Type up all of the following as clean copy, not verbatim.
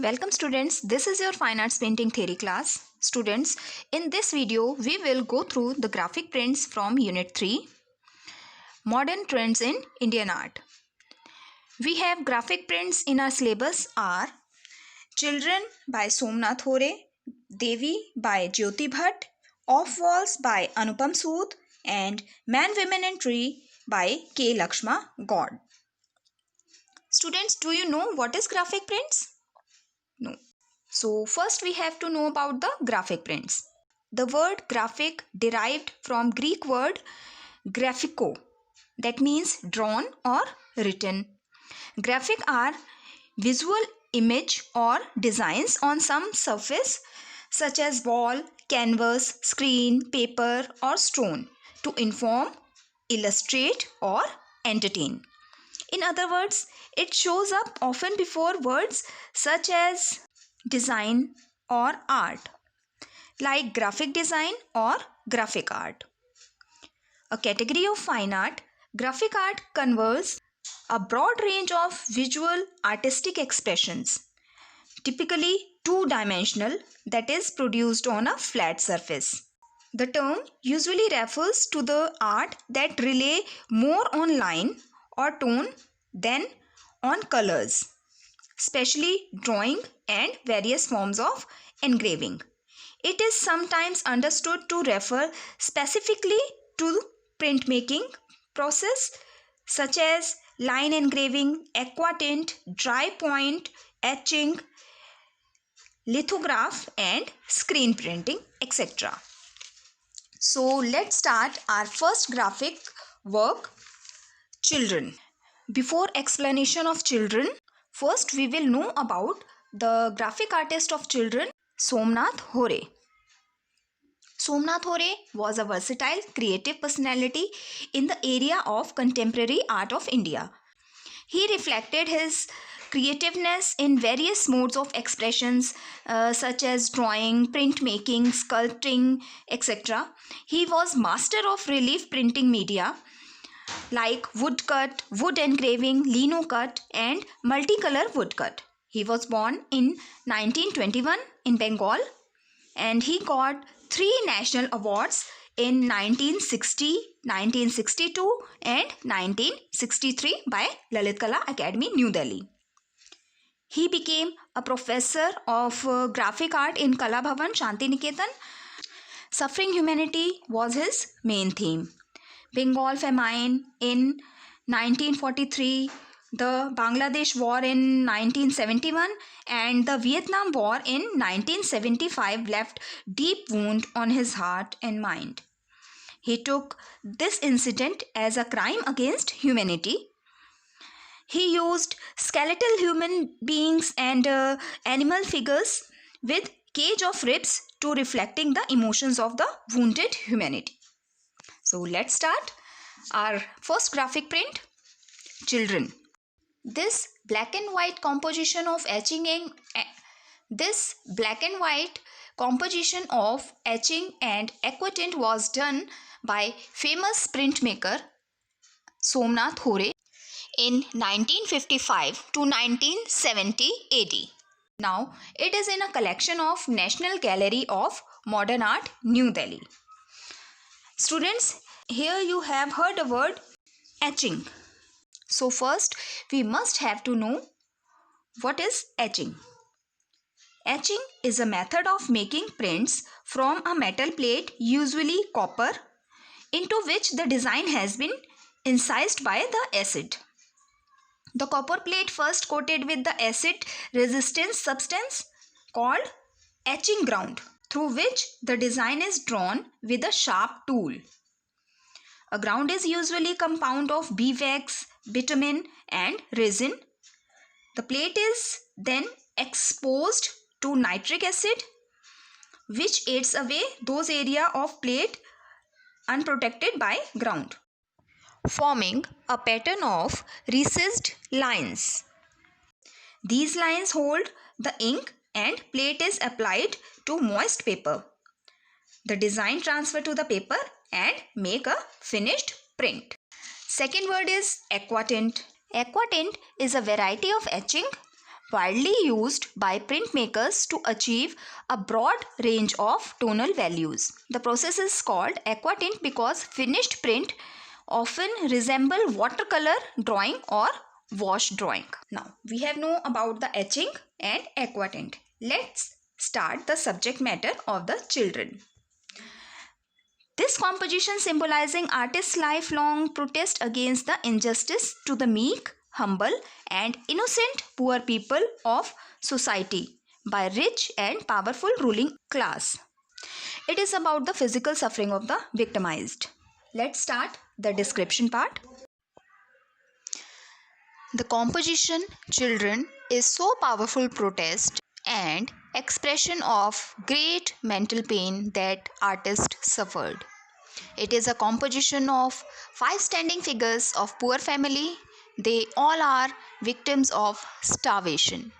Welcome students, this is your Fine Arts Painting Theory class. Students, in this video we will go through the graphic prints from Unit 3, Modern Trends in Indian Art. We have graphic prints in our syllabus are Children by Somnath Hore, Devi by Jyoti Bhatt, Off Walls by Anupam Sood and Man, Women and Tree by K. Lakshma God. Students, do you know what is graphic prints? No. So first we have to know about the graphic prints. The word graphic derived from Greek word graphiko, that means drawn or written. Graphic are visual image or designs on some surface such as wall, canvas, screen, paper or stone to inform, illustrate or entertain. In other words, it shows up often before words such as design or art, like graphic design or graphic art. A category of fine art, graphic art covers a broad range of visual artistic expressions, typically two-dimensional, that is produced on a flat surface. The term usually refers to the art that rely more on line or tone than on colors, especially drawing and various forms of engraving. It is sometimes understood to refer specifically to printmaking process such as line engraving, aquatint, dry point, etching, lithograph and screen printing, etc. So let's start our first graphic work, children. Before explanation of children, first we will know about the graphic artist of children, Somnath Hore. Somnath Hore was a versatile creative personality in the area of contemporary art of India. He reflected his creativeness in various modes of expressions such as drawing, printmaking, sculpting, etc. He was master of relief printing media like woodcut, wood engraving, lino cut and multicolor woodcut. He was born in 1921 in Bengal and he got 3 national awards in 1960, 1962 and 1963 by Lalit Kala Academy, New Delhi. He became a professor of graphic art in Kala Bhavan, Shantiniketan. Suffering humanity was his main theme. Bengal famine in 1943, the Bangladesh War in 1971 and the Vietnam War in 1975 left deep wound on his heart and mind. He took this incident as a crime against humanity. He used skeletal human beings and animal figures with cage of ribs to reflecting the emotions of the wounded humanity. So let's start our first graphic print, children. This black and white composition of etching and aquatint was done by famous printmaker Somnath Hore in 1955 to 1970 AD. Now it is in a collection of National Gallery of Modern Art, New Delhi. Students, here you have heard the word etching. So first we must have to know what is etching. Etching is a method of making prints from a metal plate, usually copper, into which the design has been incised by the acid. The copper plate first coated with the acid resistant substance called etching ground, through which the design is drawn with a sharp tool. A ground is usually compound of beeswax, bitumen and resin. The plate is then exposed to nitric acid, which aids away those areas of plate unprotected by ground, forming a pattern of recessed lines. These lines hold the ink and plate is applied to moist paper. The design transfer to the paper and make a finished print. Second word is aquatint. Aquatint is a variety of etching widely used by printmakers to achieve a broad range of tonal values. The process is called aquatint because finished print often resemble watercolor drawing or wash drawing. Now we have known about the etching and aquatint. Let's start the subject matter of the children. This composition symbolizing artists' lifelong protest against the injustice to the meek, humble and innocent poor people of society by rich and powerful ruling class. It is about the physical suffering of the victimized. Let's start the description part. The composition Children is so powerful protest and expression of great mental pain that artist suffered. It is a composition of 5 standing figures of poor family. They all are victims of starvation.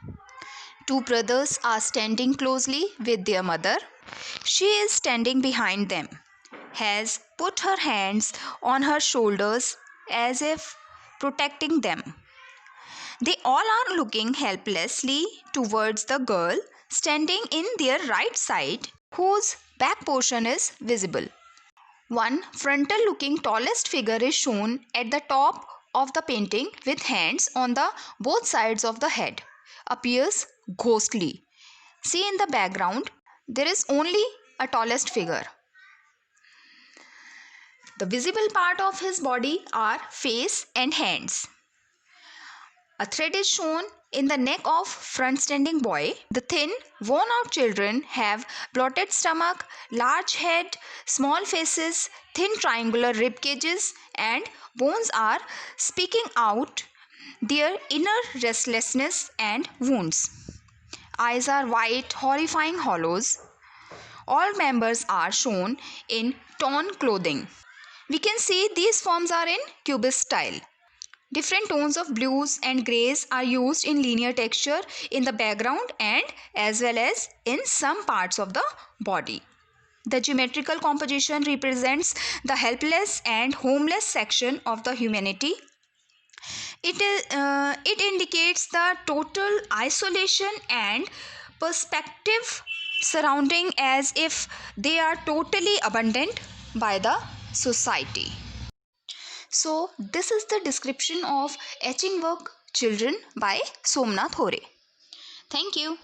2 brothers are standing closely with their mother. She is standing behind them, has put her hands on her shoulders as if protecting them. They all are looking helplessly towards the girl standing in their right side, whose back portion is visible. One frontal-looking tallest figure is shown at the top of the painting with hands on the both sides of the head. Appears ghostly. See in the background, there is only a tallest figure. The visible part of his body are face and hands. A thread is shown in the neck of front-standing boy. The thin, worn-out children have bloated stomach, large head, small faces, thin triangular rib cages, and bones are speaking out their inner restlessness and wounds. Eyes are white, horrifying hollows. All members are shown in torn clothing. We can see these forms are in cubist style. Different tones of blues and greys are used in linear texture in the background and as well as in some parts of the body. The geometrical composition represents the helpless and homeless section of the humanity. It indicates the total isolation and perspective surrounding as if they are totally abandoned by the society. So this is the description of etching work Children by Somnath Hore. Thank you.